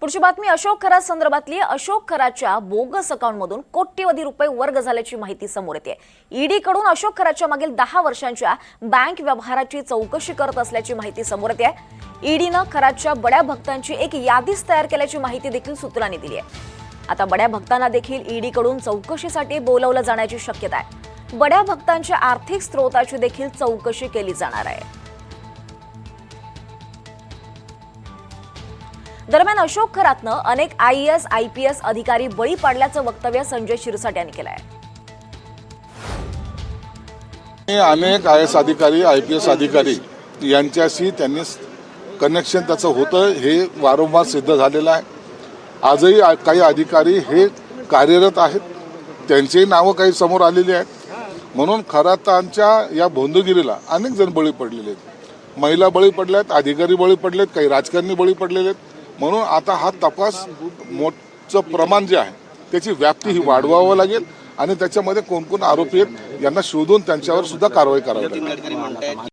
पुढची बातमी अशोक खरात संदर्भातली। अशोक खरातच्या बोगस अकाउंटमधून कोट्यवधी रुपये वर्ग झाल्याची माहिती समोर येते। ईडी कडून अशोक खरातच्या मागील 10 वर्षांच्या बँक व्यवहाराची चौकशी करत असल्याची माहिती समोर येते। ईडीनं खरातच्या बड्या भक्तांची एक यादीच तयार केल्याची माहिती देखील सूत्रांनी दिली आहे। आता बड्या भक्तांना देखील ईडी कडून चौकशीसाठी बोलावलं जाण्याची शक्यता आहे। बड्या भक्तांच्या आर्थिक स्रोताची देखील चौकशी केली जाणार आहे। दरम्यान अशोक खरातनं अनेक आईएएस आयपीएस अधिकारी बळी पाडल्याचं वक्तव्य संजय शिरसाट यांनी केलं आहे। अनेक आयएएस अधिकारी आयपीएस अधिकारी यांच्याशी त्यांनी कनेक्शन त्याचं होतं हे वारंवार सिद्ध झालेलं आहे। आजही काही अधिकारी हे कार्यरत आहेत, त्यांची नावं काही समोर आलेली आहेत। म्हणून खरातांच्या या भोंदगिरीला अनेक जण बळी पडलेले आहेत। महिला बळी पडल्यात, अधिकारी बळी पडलेत, काही राजकारणी बळी पडलेले आहेत। म्हणून आता हा तपास मोठं प्रमाण जे आहे त्याची व्याप्ती ही वाढवावं लागेल आणि त्याच्यामध्ये कोण कोण आरोपी आहेत यांना शोधून त्यांच्यावर सुद्धा कारवाई करावी लागेल।